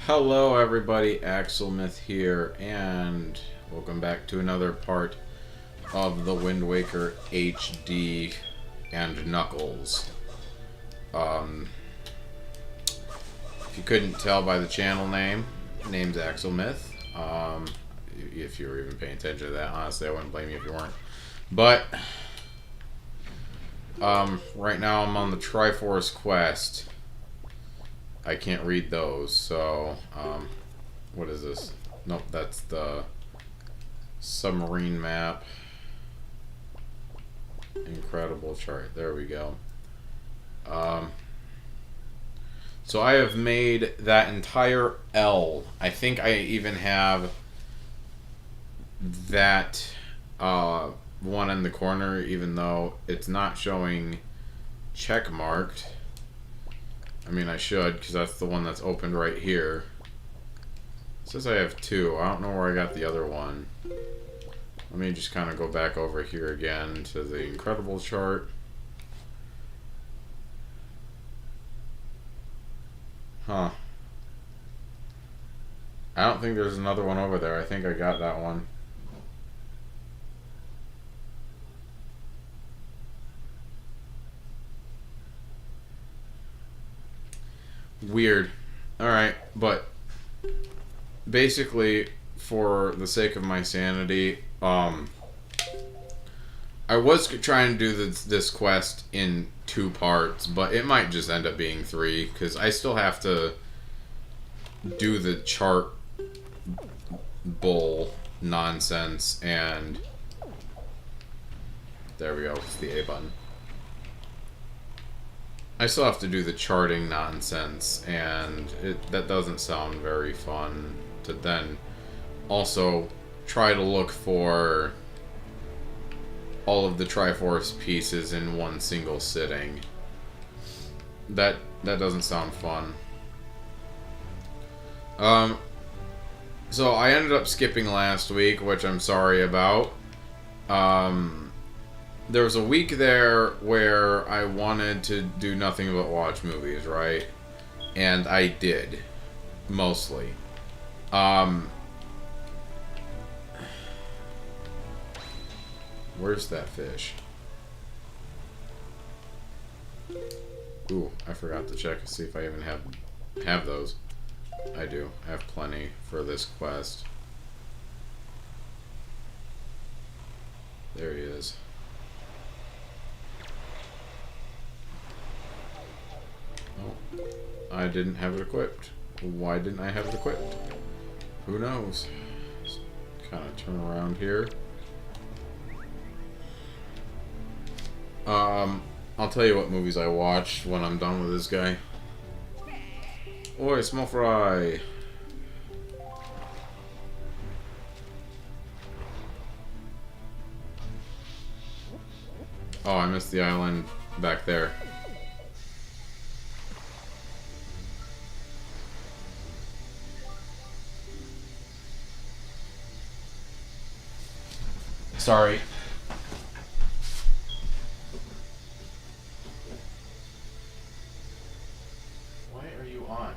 Hello everybody, Axelmyth here, and welcome back to another part of the Wind Waker HD and Knuckles. If you couldn't tell by the channel name, name's Axelmyth. If you were even paying attention to that, honestly, I wouldn't blame you if you weren't. But, right now I'm on the Triforce quest. I can't read those, so, what is this? Nope, that's the submarine map. Incredible chart. There we go. So I have made that entire L. I think I even have that one in the corner, even though it's not showing check marked. I mean, I should, because that's the one that's opened right here. It says I have two. I don't know where I got the other one. Let me just kind of go back over here again to the Incredible chart. Huh. I don't think there's another one over there. I think I got that one. Weird. Alright, but basically, for the sake of my sanity, I was trying to do this quest in 2 parts, but it might just end up being 3, because I still have to do the chart bull nonsense, and there we go, it's the A button. I still have to do the charting nonsense, and that doesn't sound very fun to then also try to look for all of the Triforce pieces in one single sitting. That doesn't sound fun. So I ended up skipping last week, which I'm sorry about. There was a week there where I wanted to do nothing but watch movies, right? And I did. Mostly. Where's that fish? Ooh, I forgot to check to see if I even have those. I do. I have plenty for this quest. There he is. Oh, I didn't have it equipped. Why didn't I have it equipped? Who knows? Just kind of turn around here. I'll tell you what movies I watched when I'm done with this guy. Oi, small fry! Oh, I missed the island back there. Sorry. Why are you on?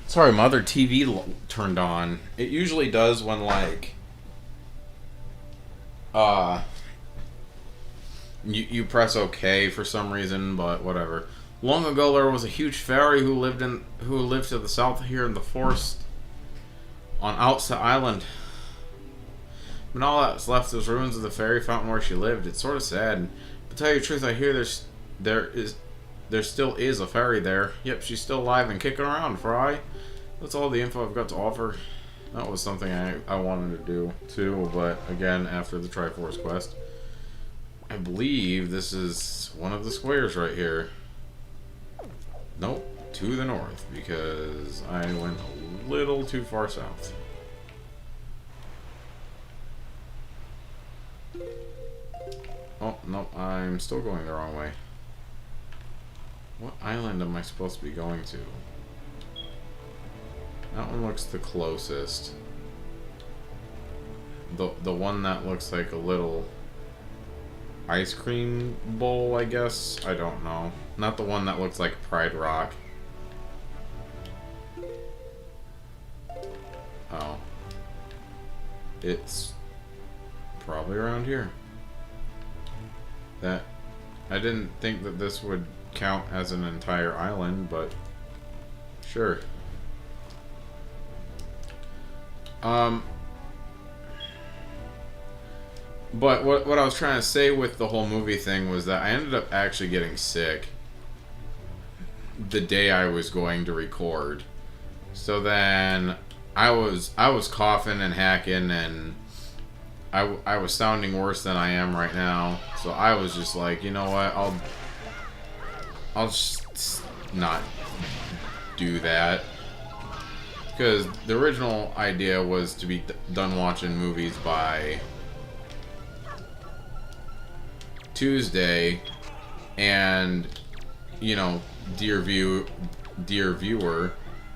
Sorry, my other TV turned on. It usually does when, like, you press OK for some reason, but whatever. Long ago, there was a huge fairy who lived to the south here in the forest on Outset Island. But all that's left is ruins of the fairy fountain where she lived. It's sort of sad. But to tell you the truth, I hear there still is a fairy there. Yep, she's still alive and kicking around, Fry. That's all the info I've got to offer. That was something I wanted to do too, but again, after the Triforce quest. I believe this is one of the squares right here. Nope, to the north, because I went a little too far south. Oh, no, I'm still going the wrong way. What island am I supposed to be going to? That one looks the closest. The one that looks like a little ice cream bowl, I guess. I don't know. Not the one that looks like Pride Rock. Oh. It's probably around here. That I didn't think that this would count as an entire island, but sure. But what I was trying to say with the whole movie thing was that I ended up actually getting sick the day I was going to record. So then I was coughing and hacking, and I was sounding worse than I am right now. So I was just like, you know what, I'll just not do that. Because the original idea was to be done watching movies by Tuesday, and you know, dear viewer,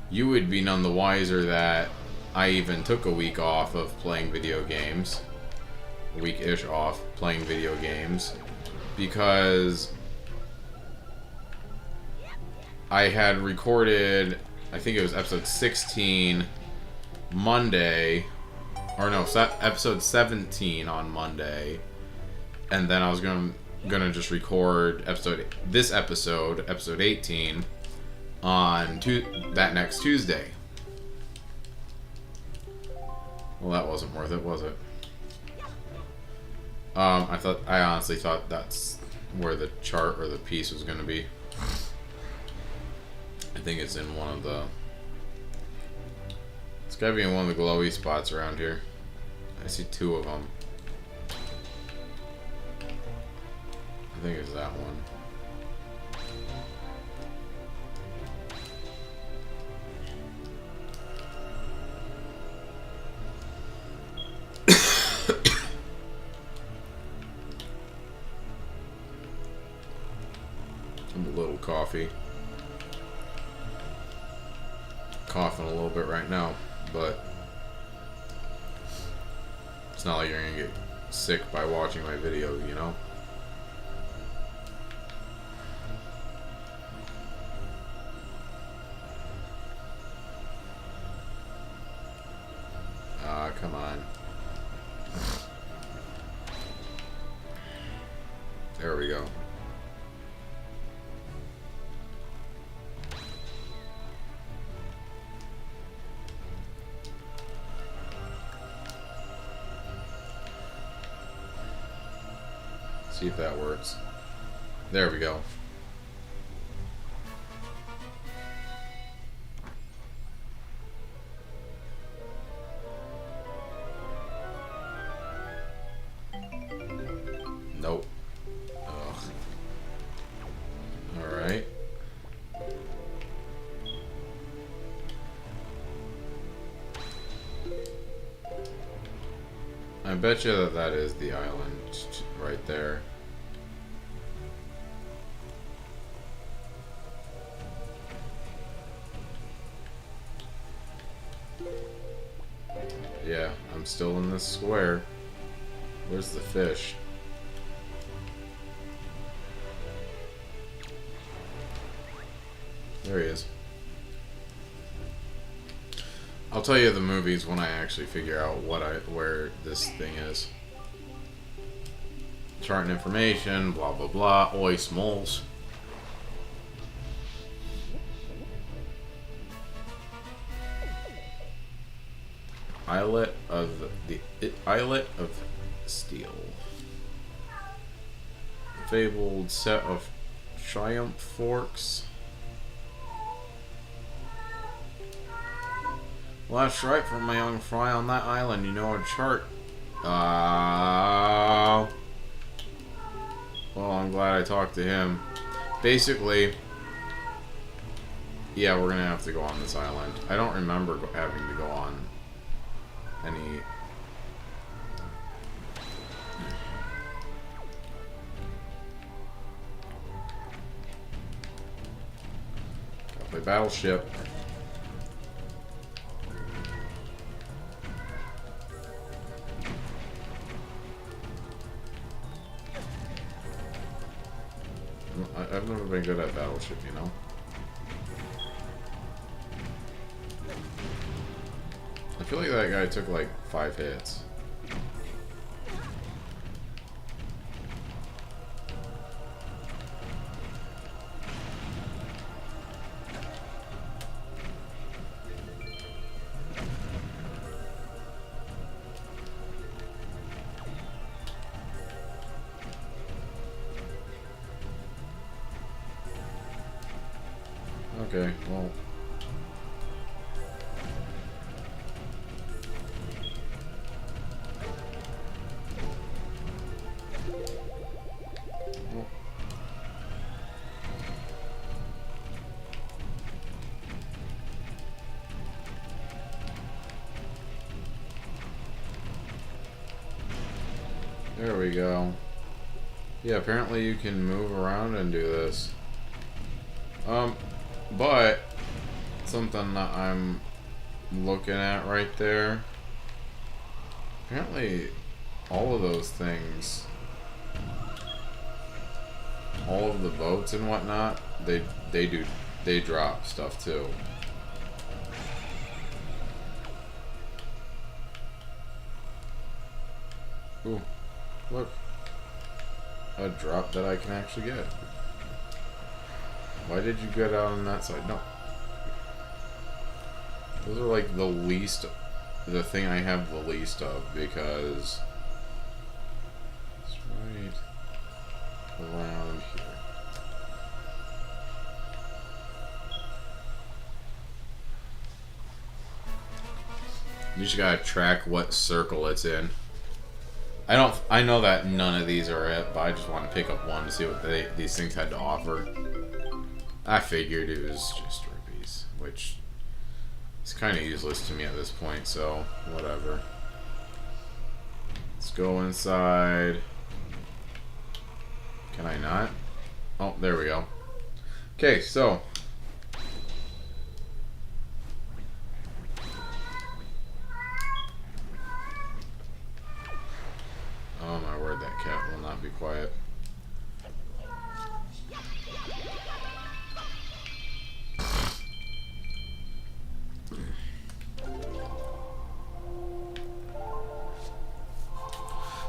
you would be none the wiser that I even took a week off of playing video games, a week-ish off playing video games, because I had recorded, I think it was episode 16 Monday, or no, episode 17 on Monday, and then I was gonna just record episode 18 on that next Tuesday. Well, that wasn't worth it, was it? I honestly thought that's where the chart or the piece was gonna be. I think it's in one of the... It's gotta be in one of the glowy spots around here. I see two of them. I think it's that one. A little coffee. Coughing a little bit right now, but it's not like you're gonna get sick by watching my video, you know? Come on. There we go. See if that works. There we go. Nope. Ugh. Alright. I bet you that is the island right there. Yeah, I'm still in this square. Where's the fish? There he is. I'll tell you the movies when I actually figure out where this thing is. Chart and information, blah blah blah, oi smalls. Islet of the Islet of Steel. Fabled set of Triumph Forks. Well, that's right, from my young fry on that island, you know a chart. Well, I'm glad I talked to him. Basically, yeah, we're gonna have to go on this island. I don't remember having to go on any... Gotta play Battleship. have been good at Battleship, you know? I feel like that guy took like 5 hits. Okay, well. There we go. Yeah, apparently you can move around and do this. But something that I'm looking at right there. Apparently all of those things, all of the boats and whatnot, they drop stuff too. Ooh, look. A drop that I can actually get. Why did you get out on that side? No. Those are like the least, the thing I have the least of, because it's right around here. You just gotta track what circle it's in. I know that none of these are it, but I just want to pick up one to see what these things had to offer. I figured it was just rupees, which is kind of useless to me at this point, so whatever. Let's go inside. Can I not? Oh, there we go. Okay, so oh my word, that cat will not be quiet.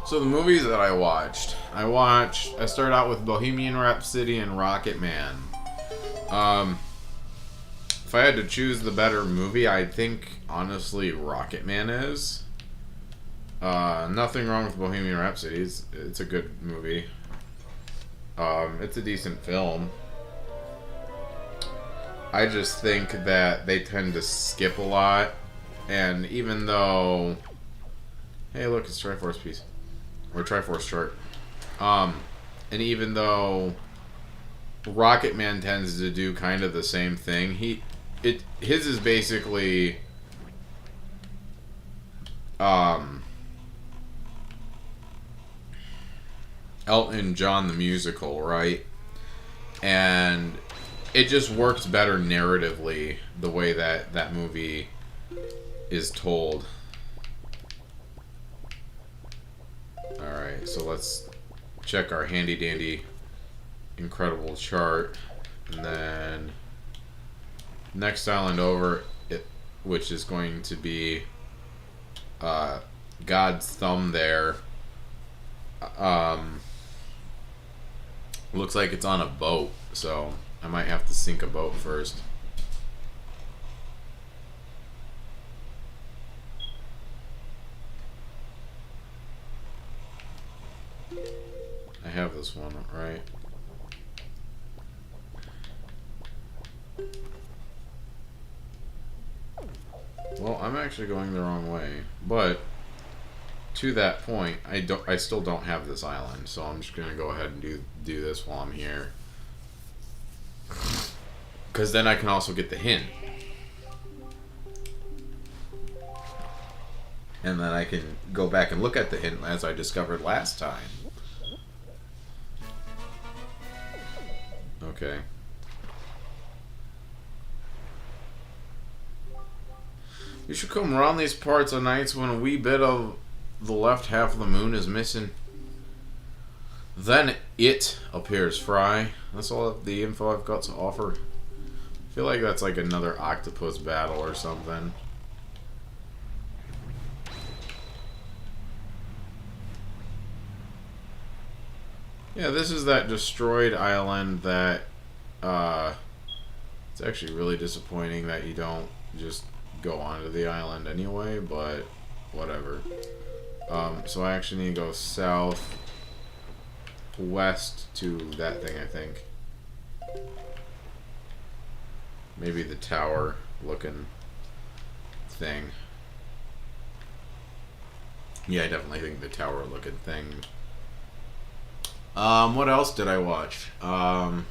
So the movies that I started out with Bohemian Rhapsody and Rocket Man. If I had to choose the better movie, I think honestly Rocket Man is. Nothing wrong with Bohemian Rhapsody. It's a good movie. It's a decent film. I just think that they tend to skip a lot, and even though, hey, look, it's Triforce piece or Triforce chart. And even though Rocket Man tends to do kind of the same thing, his is basically Elton John the musical, right? And it just works better narratively the way that movie is told. Alright, so let's check our handy dandy incredible chart, and then next island over, which is going to be God's Thumb there. Looks like it's on a boat, so I might have to sink a boat first. I have this one, right? Well, I'm actually going the wrong way, but to that point, I still don't have this island, so I'm just gonna go ahead and do this while I'm here, because then I can also get the hint, and then I can go back and look at the hint as I discovered last time. Okay. You should come around these parts on nights when a wee bit of the left half of the moon is missing. Then it appears, Fry. That's all of the info I've got to offer. I feel like that's like another octopus battle or something. Yeah, this is that destroyed island that, it's actually really disappointing that you don't just go onto the island anyway, but whatever. So I actually need to go south west to that thing, I think. Maybe the tower looking thing. Yeah, I definitely think the tower looking thing. What else did I watch? I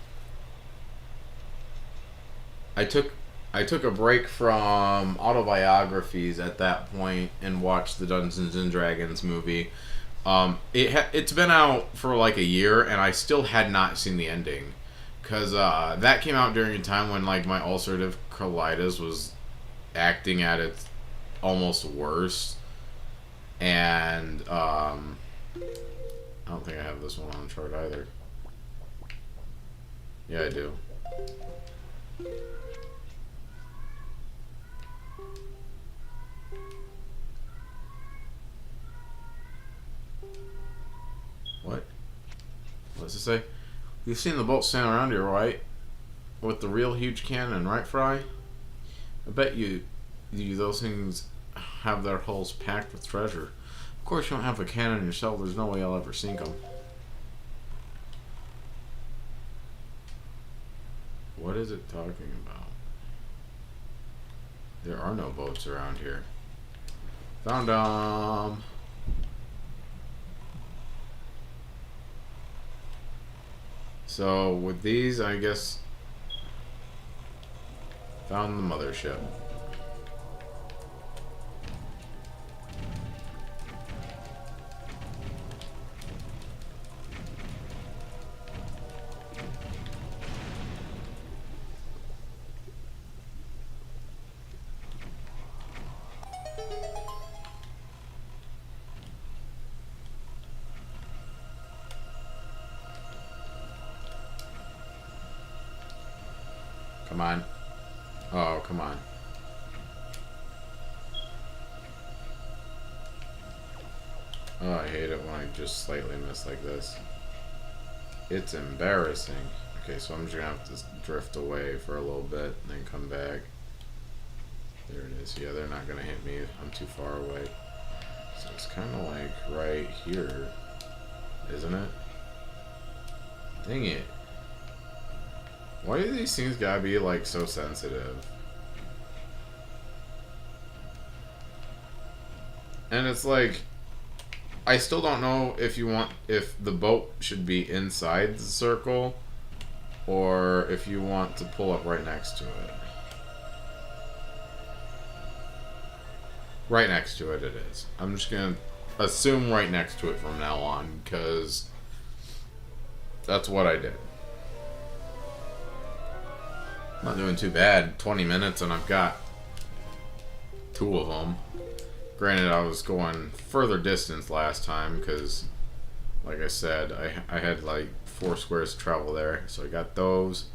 took a break from autobiographies at that point and watched the Dungeons and Dragons movie. It's been out for like a year, and I still had not seen the ending, because that came out during a time when like my ulcerative colitis was acting at its almost worst, and I don't think I have this one on the chart either. Yeah, I do. What? What does it say? You've seen the boat stand around here, right? With the real huge cannon, right, Fry? I bet you those things have their hulls packed with treasure. Of course, you don't have a cannon yourself. There's no way I'll ever sink them. What is it talking about? There are no boats around here. Found them. So with these, I guess, found the mothership. Come on. Oh, come on. Oh, I hate it when I just slightly miss like this. It's embarrassing. Okay, so I'm just gonna have to drift away for a little bit and then come back. There it is. Yeah, they're not gonna hit me. I'm too far away. So it's kind of like right here, isn't it? Dang it. Why do these things gotta be like so sensitive? And it's like, I still don't know if the boat should be inside the circle or if you want to pull up right next to it. Right next to it, it is. I'm just gonna assume right next to it from now on, because that's what I did. Not doing too bad. 20 minutes and I've got 2 of them. Granted, I was going further distance last time because, like I said, I had like 4 squares to travel there. So I got those.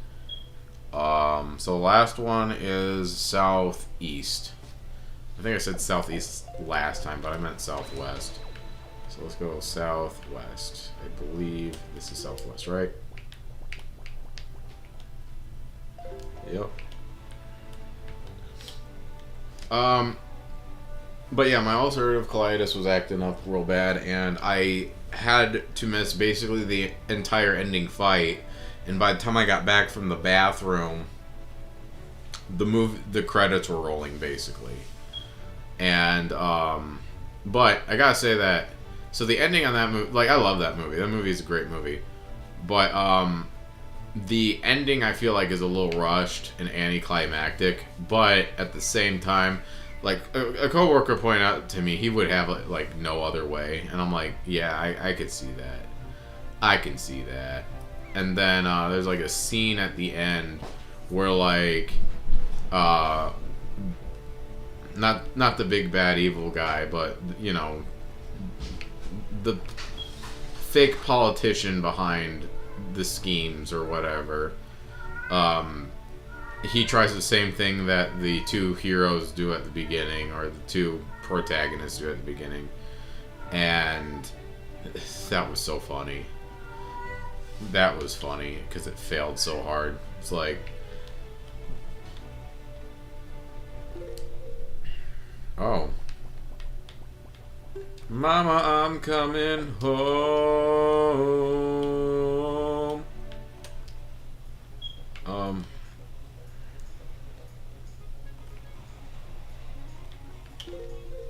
So the last one is southeast. I think I said southeast last time, but I meant southwest. So let's go southwest. I believe this is southwest, right? Yep. But yeah, my ulcerative colitis was acting up real bad, and I had to miss basically the entire ending fight. And by the time I got back from the bathroom, the credits were rolling basically. And but I gotta say that, so the ending on that movie, like, I love that movie. That movie is a great movie, but the ending I feel like is a little rushed and anticlimactic. But at the same time, like a coworker pointed out to me, he would have it like no other way, and I'm like, yeah, I could see that. I can see that. And then there's like a scene at the end where like not the big bad evil guy, but you know, the fake politician behind the schemes or whatever. He tries the same thing that the two heroes do at the beginning, or the two protagonists do at the beginning. And that was so funny. That was funny because it failed so hard. It's like, oh, Mama, I'm coming home.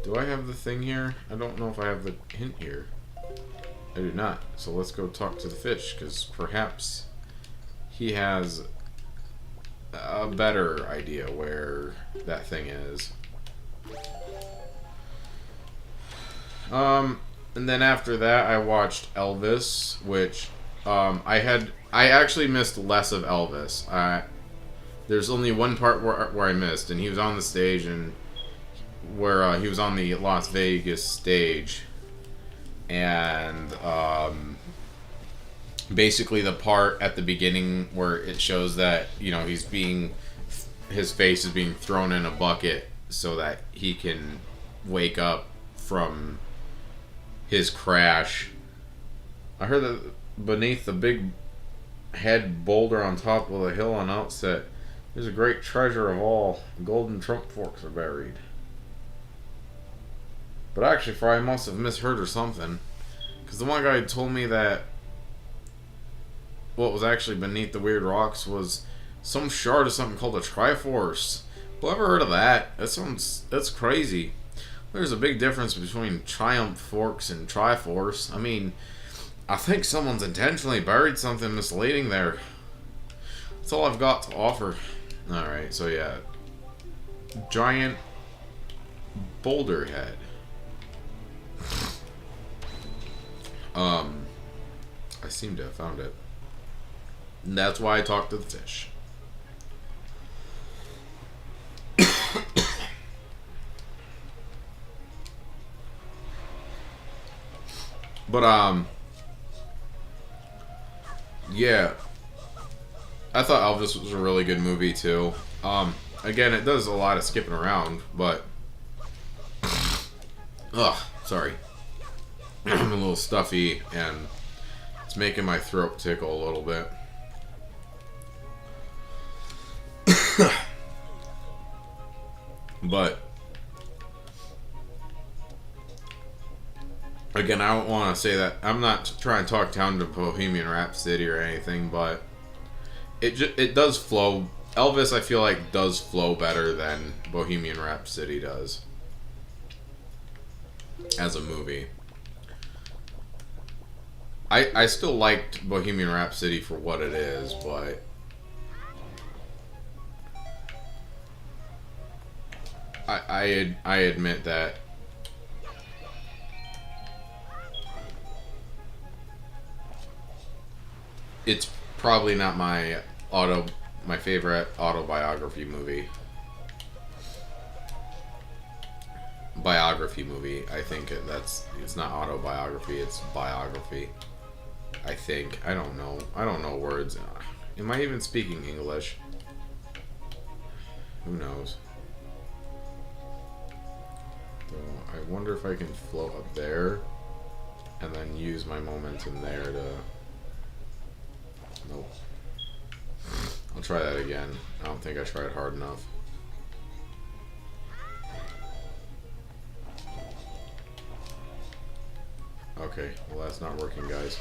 Do I have the thing here? I don't know if I have the hint here. I do not. So let's go talk to the fish, because perhaps he has a better idea where that thing is. And then after that, I watched Elvis, which I actually missed less of Elvis. There's only one part where I missed, and he was on the stage, and where he was on the Las Vegas stage, and basically the part at the beginning where it shows that, you know, his face is being thrown in a bucket so that he can wake up from his crash. I heard that beneath the big head boulder on top of the hill on Outset, there's a great treasure of all. Golden trump forks are buried. But actually, I must have misheard or something. Because the one guy told me that what was actually beneath the weird rocks was some shard of something called a Triforce. Well, ever heard of that? That's crazy. There's a big difference between Triumph Forks and Triforce. I mean, I think someone's intentionally buried something misleading there. That's all I've got to offer. Alright, so yeah. Giant boulder head. I seem to have found it. And that's why I talked to the fish. But yeah, I thought Elvis was a really good movie too. Again, it does a lot of skipping around, but sorry. I'm a little stuffy, and it's making my throat tickle a little bit. But again, I don't want to say that I'm not trying to talk down to Bohemian Rhapsody or anything, but it does flow. Elvis, I feel like, does flow better than Bohemian Rhapsody does as a movie. I still liked Bohemian Rhapsody for what it is, but I admit that it's probably not my favorite autobiography movie. Biography movie. I think it's not autobiography, it's biography. I think. I don't know. I don't know words. Am I even speaking English? Who knows? So I wonder if I can float up there and then use my momentum there to... Nope. I'll try that again. I don't think I tried hard enough. Okay, well that's not working, guys.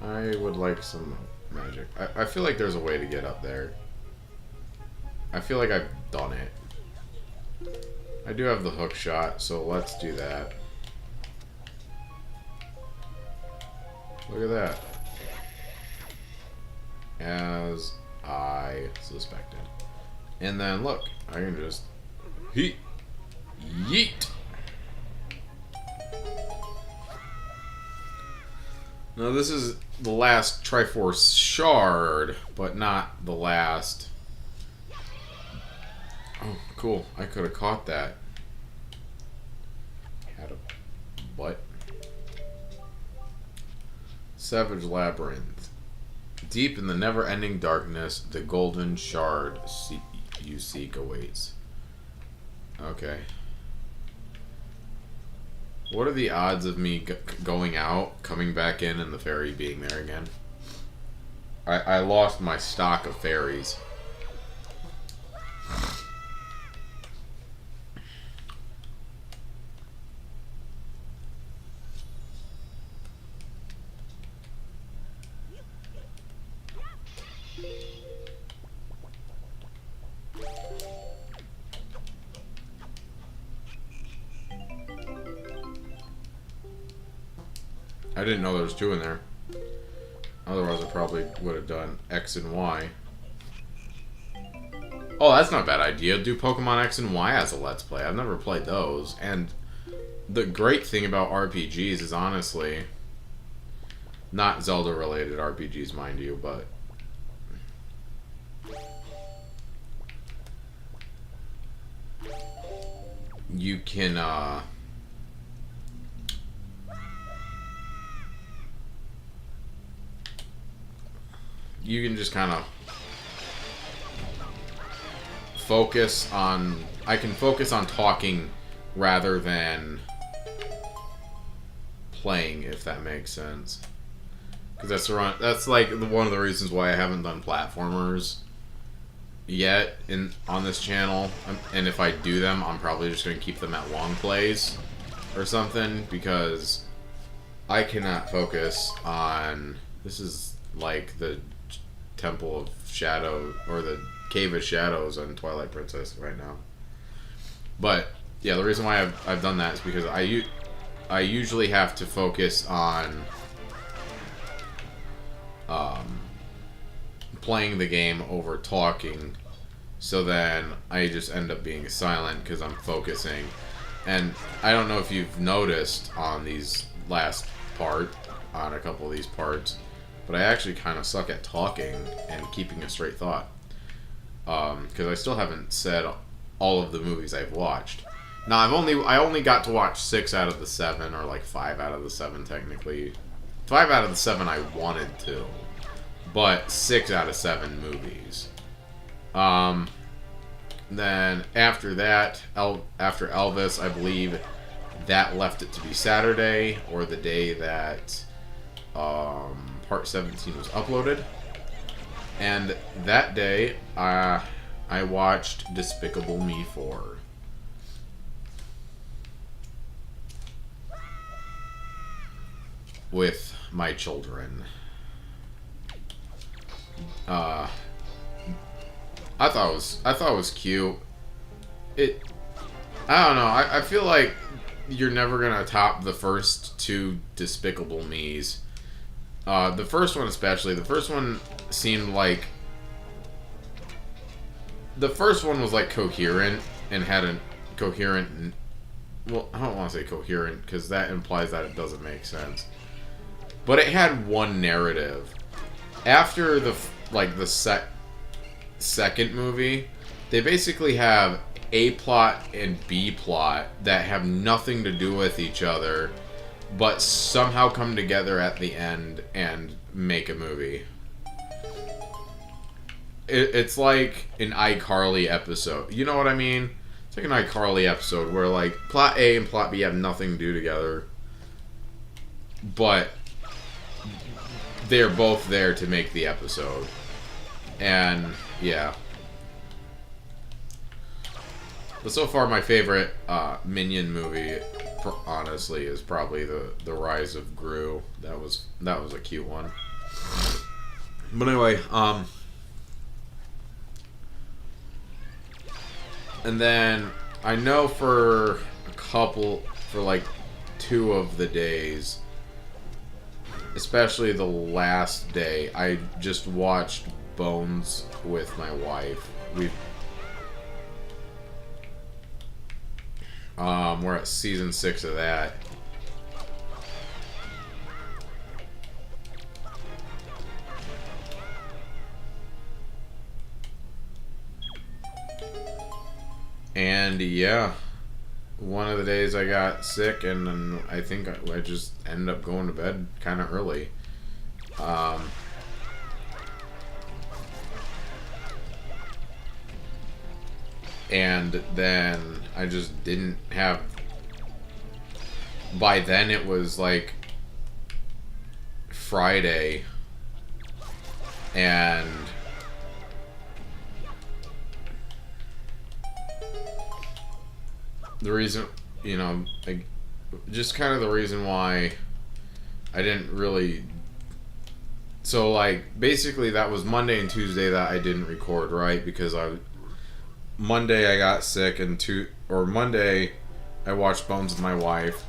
I would like some magic. I feel like there's a way to get up there. I feel like I've done it. I do have the hook shot, so let's do that. Look at that. As I suspected. And then look, I can just yeet. Now this is the last Triforce shard, but not the last. Oh, cool. I could have caught that. Had a butt. Savage Labyrinth. Deep in the never-ending darkness, the golden shard you seek awaits. Okay. What are the odds of me going out, coming back in, and the fairy being there again? I lost my stock of fairies. I didn't know there was 2 in there. Otherwise, I probably would have done X and Y. Oh, that's not a bad idea. Do Pokemon X and Y as a Let's Play. I've never played those. And the great thing about RPGs is honestly... Not Zelda-related RPGs, mind you, but... You can, you can just kind of focus on... I can focus on talking rather than playing, if that makes sense. Because that's like one of the reasons why I haven't done platformers yet on this channel. And if I do them, I'm probably just going to keep them at long plays or something, because I cannot focus on... This is like the Temple of Shadow, or the Cave of Shadows on Twilight Princess right now. But yeah, the reason why I've done that is because I usually have to focus on playing the game over talking, so then I just end up being silent because I'm focusing. And I don't know if you've noticed on these last on a couple of these parts, but I actually kind of suck at talking and keeping a straight thought, because I still haven't said all of the movies I've watched. Now I only got to watch 6 out of the 7, or like 5 out of the 7 technically. 5 out of the 7 I wanted to, but 6 out of 7 movies. Then after that, after Elvis, I believe that left it to be Saturday, or the day that Part 17 was uploaded. And that day, I watched Despicable Me 4. With my children. I thought it was cute. I don't know. I feel like you're never gonna top the first 2 Despicable Me's. The first one especially. The first one seemed like... The first one was like coherent and had a coherent... Well, I don't want to say coherent because that implies that it doesn't make sense. But it had one narrative. After the second movie, they basically have A plot and B plot that have nothing to do with each other, but somehow come together at the end and make a movie. It's like an iCarly episode. You know what I mean? It's like an iCarly episode where like plot A and plot B have nothing to do together, but they're both there to make the episode. And yeah. But so far my favorite Minion movie, honestly, is probably the Rise of Gru. That was a cute one. But anyway, and then I know for like 2 of the days, especially the last day, I just watched Bones with my wife. We're at season 6 of that. And yeah, one of the days I got sick, and then I think I just ended up going to bed kind of early. Um, and then I just didn't have. By then it was like Friday, and the reason, like, just kind of the reason why I didn't really. So, like, basically, that was Monday and Tuesday that I didn't record, right? Because Monday I got sick, and Monday I watched Bones with my wife,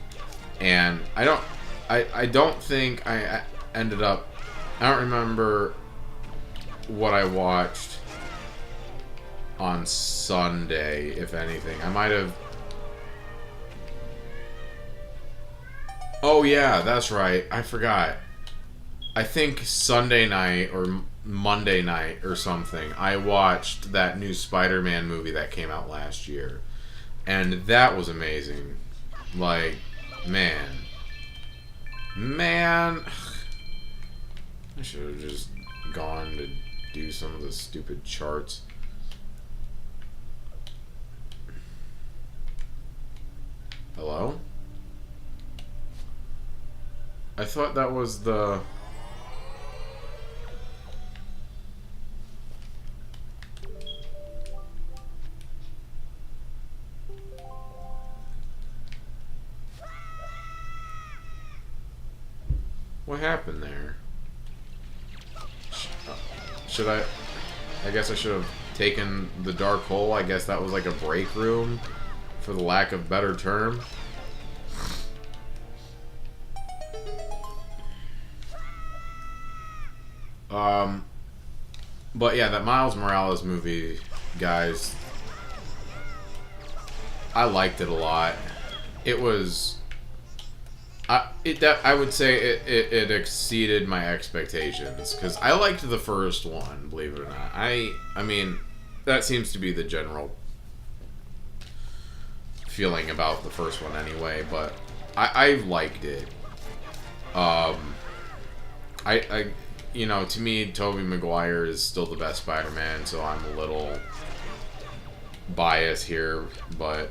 and I don't think I ended up. I don't remember what I watched on Sunday, if anything. I might have. Oh yeah, that's right. I forgot. I think Sunday night or Monday night or something, I watched that new Spider-Man movie that came out last year. And that was amazing. Like, man. I should have just gone to do some of the stupid charts. Hello? I thought that was the... What happened there? Should I... I guess I should have taken the dark hole. I guess that was like a break room, for the lack of better term. But yeah, that Miles Morales movie, guys, I liked it a lot. It was... I would say it exceeded my expectations, because I liked the first one, believe it or not. I mean, that seems to be the general feeling about the first one anyway, but I liked it. To me, Tobey Maguire is still the best Spider-Man, so I'm a little biased here, but,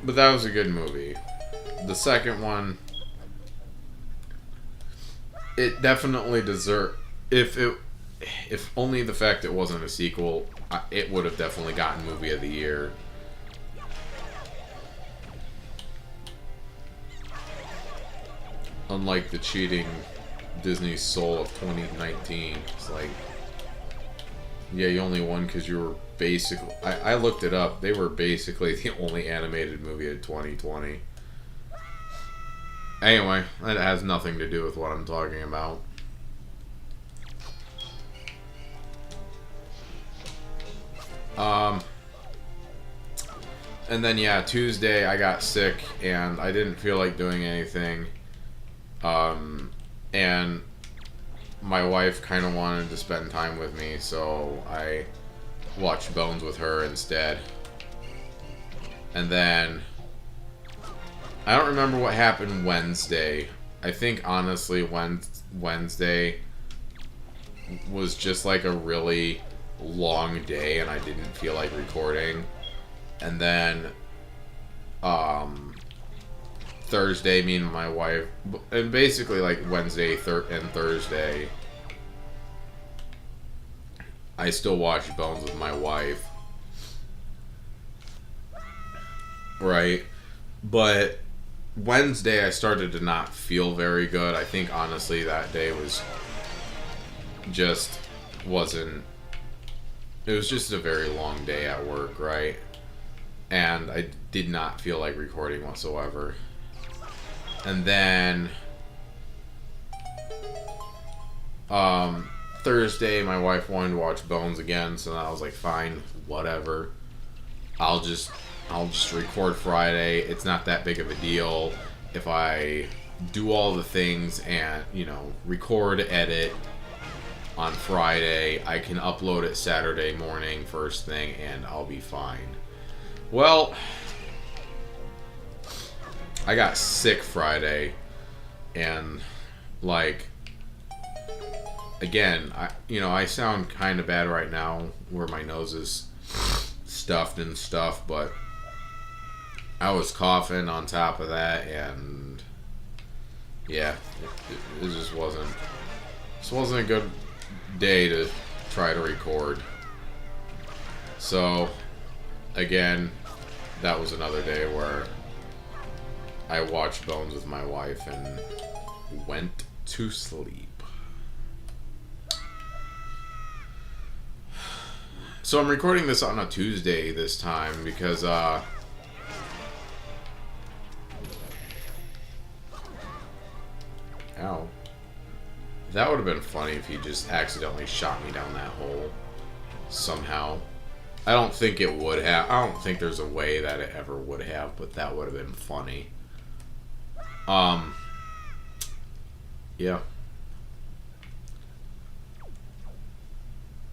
But that was a good movie. The second one, it definitely deserved. If only the fact it wasn't a sequel, it would have definitely gotten Movie of the Year. Unlike the cheating Disney Soul of 2019, it's like, yeah, you only won because you were basically... I looked it up. They were basically the only animated movie of 2020. Anyway, that has nothing to do with what I'm talking about. And then, yeah, Tuesday I got sick, and I didn't feel like doing anything. And my wife kind of wanted to spend time with me, so I watched Bones with her instead. And then I don't remember what happened Wednesday. I think honestly Wednesday was just like a really long day, and I didn't feel like recording. And then Thursday, me and my wife, and basically like Wednesday and Thursday, I still watched Bones with my wife. Right? But Wednesday I started to not feel very good. I think honestly that day wasn't... It was just a very long day at work, right? And I did not feel like recording whatsoever. And then Thursday, my wife wanted to watch Bones again, so I was like, fine, whatever. I'll just record Friday. It's not that big of a deal if I do all the things and, record, edit on Friday. I can upload it Saturday morning, first thing, and I'll be fine. Well, I got sick Friday, And like, again, I sound kind of bad right now where my nose is stuffed and stuff, but I was coughing on top of that, and yeah, it just wasn't. This wasn't a good day to try to record. So, again, that was another day where I watched Bones with my wife and went to sleep. So I'm recording this on a Tuesday this time because, ow. That would have been funny if he just accidentally shot me down that hole somehow. I don't think it would have. I don't think there's a way that it ever would have, but that would have been funny. Yeah.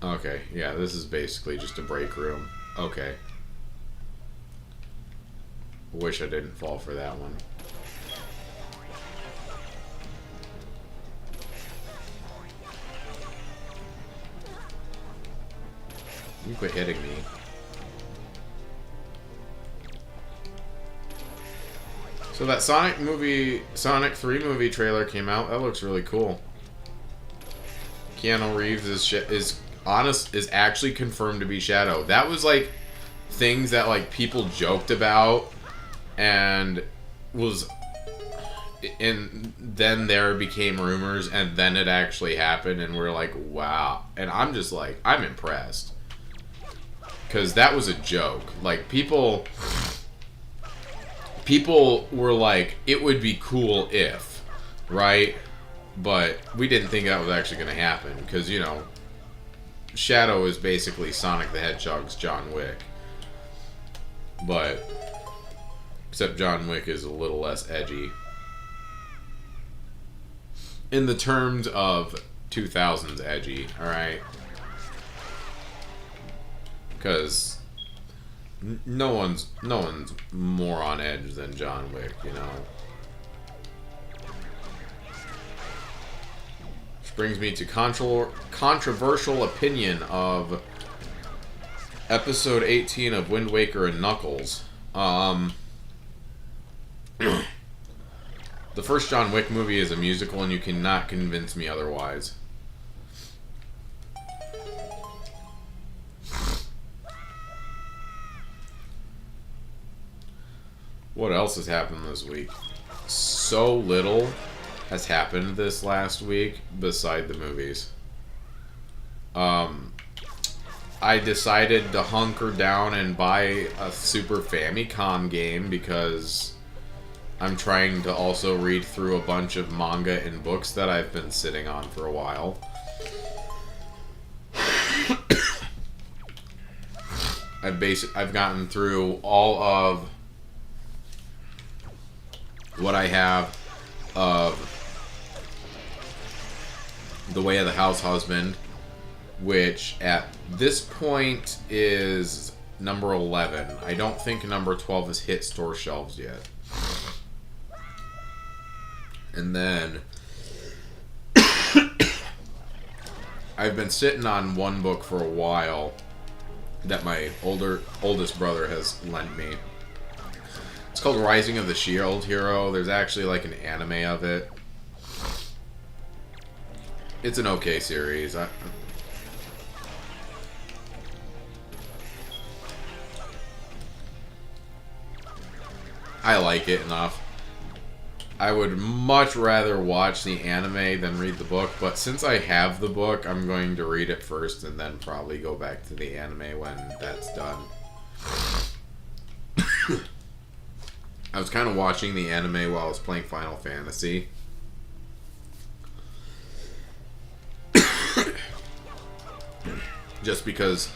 Okay, yeah, this is basically just a break room. Okay. Wish I didn't fall for that one. You quit hitting me. So that Sonic 3 movie trailer came out. That looks really cool. Keanu Reeves is actually confirmed to be Shadow. That was like things that like people joked about, and then there became rumors, and then it actually happened, and we're like, wow. And I'm just like, I'm impressed. Because that was a joke. Like, people were like, it would be cool if, right? But we didn't think that was actually going to happen. Because, you know, Shadow is basically Sonic the Hedgehog's John Wick. But, except John Wick is a little less edgy. In the terms of 2000s edgy, alright? Because no one's more on edge than John Wick, you know. Which brings me to controversial opinion of episode 18 of Wind Waker and Knuckles. The first John Wick movie is a musical, and you cannot convince me otherwise. What else has happened this week? So little has happened this last week beside the movies. I decided to hunker down and buy a Super Famicom game because I'm trying to also read through a bunch of manga and books that I've been sitting on for a while. I've gotten through all of what I have of The Way of the House Husband, which at this point is number 11. I don't think number 12 has hit store shelves yet. And then I've been sitting on one book for a while that my oldest brother has lent me. It's called Rising of the Shield Hero. There's actually like an anime of it. It's an okay series. I like it enough. I would much rather watch the anime than read the book, but since I have the book, I'm going to read it first and then probably go back to the anime when that's done. I was kind of watching the anime while I was playing Final Fantasy. Just because...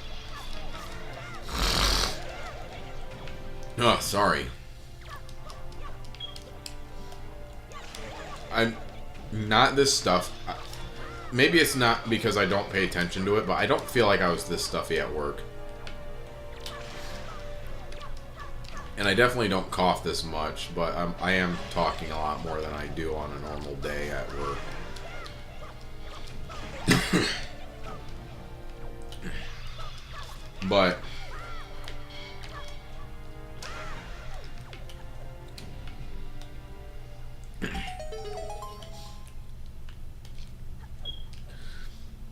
Oh, sorry. I'm not this stuff. Maybe it's not because I don't pay attention to it, but I don't feel like I was this stuffy at work. And I definitely don't cough this much, but I am talking a lot more than I do on a normal day at work. But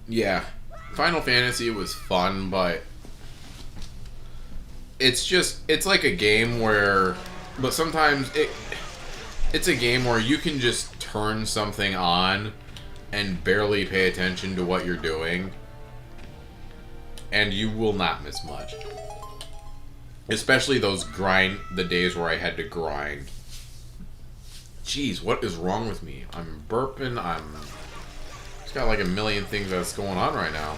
yeah, Final Fantasy was fun, but it's like a game where, but sometimes it's a game where you can just turn something on and barely pay attention to what you're doing, and you will not miss much. Especially the days where I had to grind. Jeez, what is wrong with me? I'm burping, it's got like a million things that's going on right now.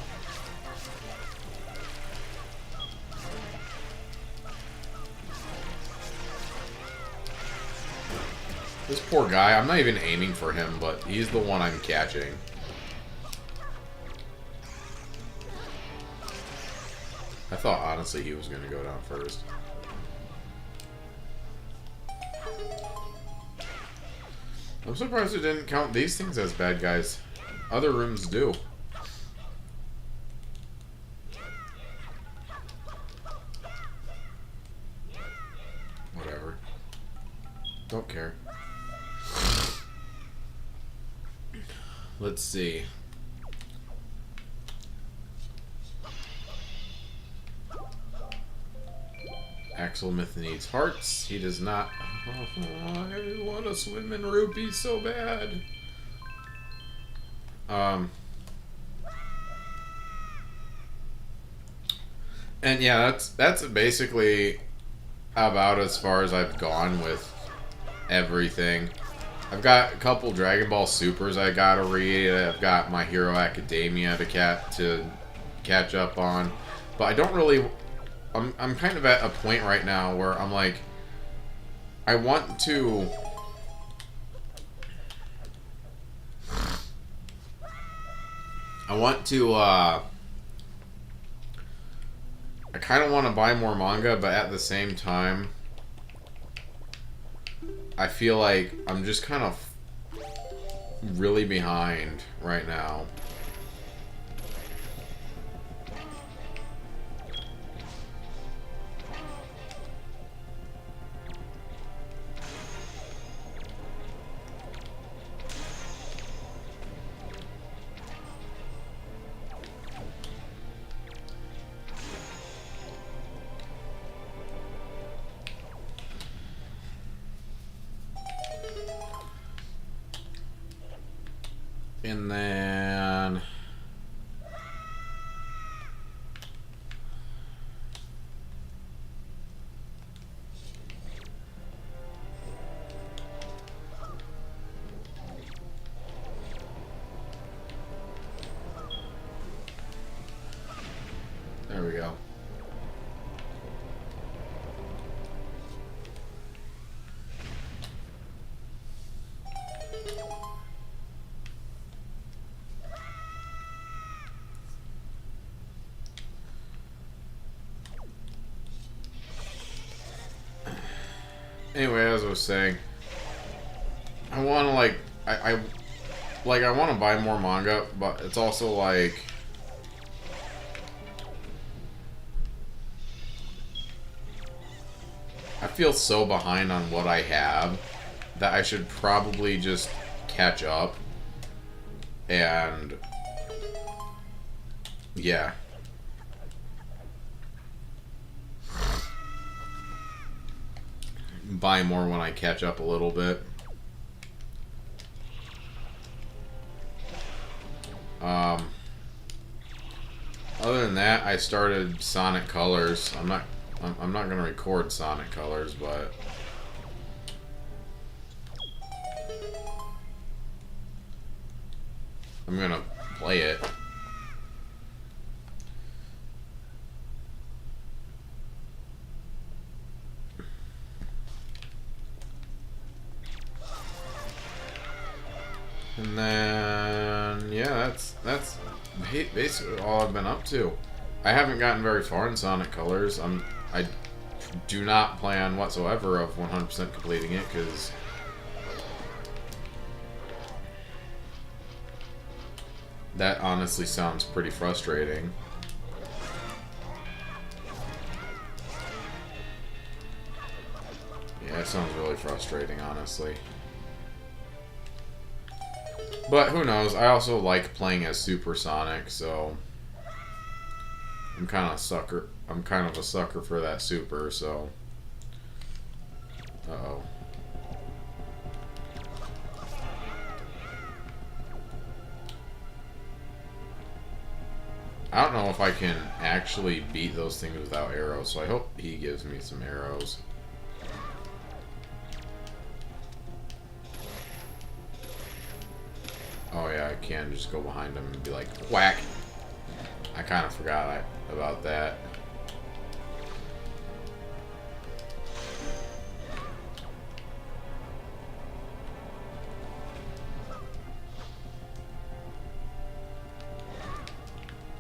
This poor guy, I'm not even aiming for him, but he's the one I'm catching. I thought, honestly, he was going to go down first. I'm surprised it didn't count these things as bad guys. Other rooms do. Whatever. Don't care. Let's see. Axelmith needs hearts. He does not. Oh, I want to swim in rupees so bad. And yeah, that's basically about as far as I've gone with everything. I've got a couple Dragon Ball Supers I gotta read. I've got My Hero Academia to catch up on, but I don't really. I'm kind of at a point right now where I'm like, I want to. I kind of want to buy more manga, but at the same time, I feel like I'm just kind of really behind right now. And then there we go. Anyway, as I was saying, I want to I want to buy more manga, but it's also like I feel so behind on what I have that I should probably just catch up. And yeah. Buy more when I catch up a little bit. Other than that, I started Sonic Colors. I'm not gonna record Sonic Colors, but I'm gonna play it. And then, yeah, that's basically all I've been up to. I haven't gotten very far in Sonic Colors. I do not plan whatsoever of 100% completing it, because that honestly sounds pretty frustrating. Yeah, it sounds really frustrating, honestly. But who knows? I also like playing as Super Sonic, so I'm kind of a sucker for that super, so. Uh-oh. I don't know if I can actually beat those things without arrows, so I hope he gives me some arrows. Oh yeah, I can just go behind him and be like, whack! I kind of forgot about that.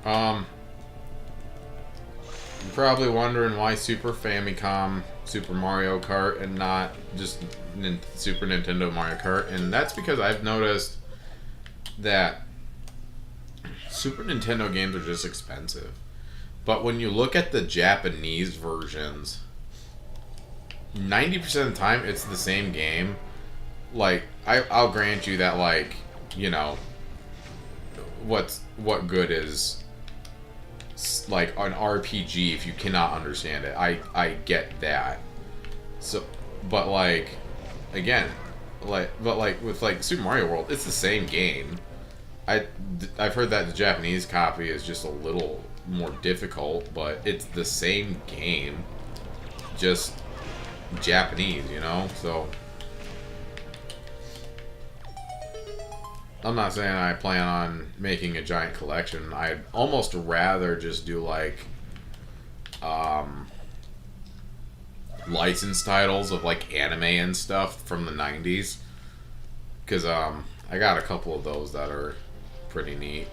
You're probably wondering why Super Famicom Super Mario Kart and not just Super Nintendo Mario Kart, and that's because I've noticed that Super Nintendo games are just expensive. But when you look at the Japanese versions, 90% of the time it's the same game. Like, I'll grant you that, like, you know, what good is like an RPG if you cannot understand it. I get that. So, but like, again, but with like Super Mario World, it's the same game. I've heard that the Japanese copy is just a little more difficult, but it's the same game, just Japanese, you know? So I'm not saying I plan on making a giant collection. I'd almost rather just do like licensed titles of like anime and stuff from the 90s, because I got a couple of those that are pretty neat.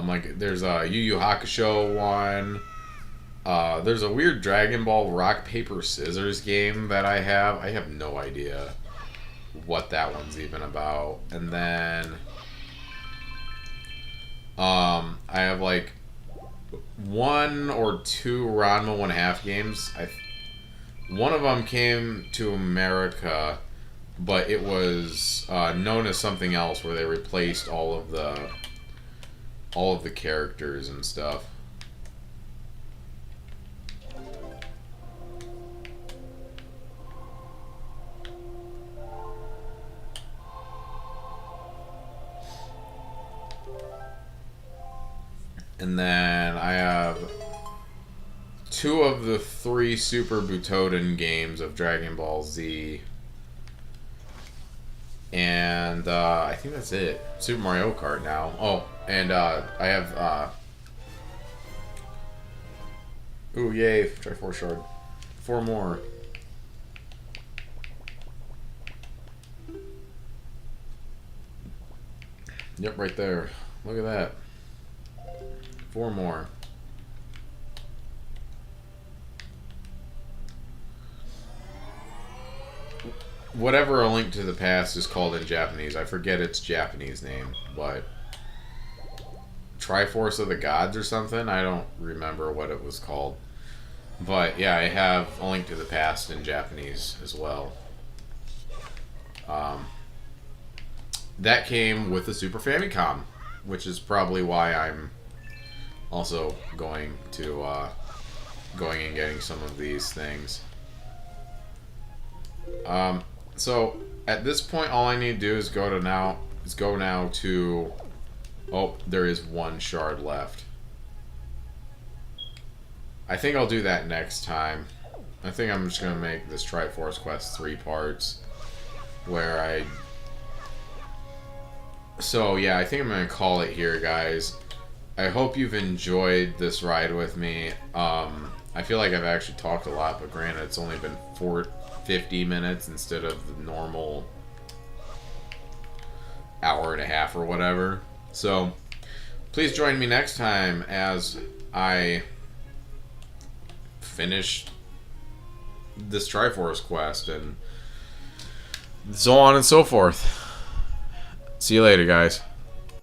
Like there's a Yu Yu Hakusho one. There's a weird Dragon Ball rock paper scissors game that I have. I have no idea what that one's even about. And then I have like one or two Ranma 1/2 games. One of them came to America, but it was known as something else, where they replaced all of the characters and stuff. And then I have two of the three Super Butoden games of Dragon Ball Z. And I think that's it. Super Mario Kart now. Oh, and I have ooh, yay, Triforce Shard. 4 more. Yep, right there. Look at that. 4 more. Whatever A Link to the Past is called in Japanese, I forget its Japanese name, but Triforce of the Gods or something? I don't remember what it was called. But yeah, I have A Link to the Past in Japanese as well. That came with the Super Famicom, which is probably why I'm also going and getting some of these things. So at this point, all I need to do is go now to. Oh, there is 1 shard left. I think I'll do that next time. I think I'm just gonna make this Triforce Quest 3 parts, where So yeah, I think I'm gonna call it here, guys. I hope you've enjoyed this ride with me. I feel like I've actually talked a lot, but granted, it's only been 50 minutes instead of the normal hour and a half or whatever. So please join me next time as I finish this Triforce quest and so on and so forth. See you later, guys.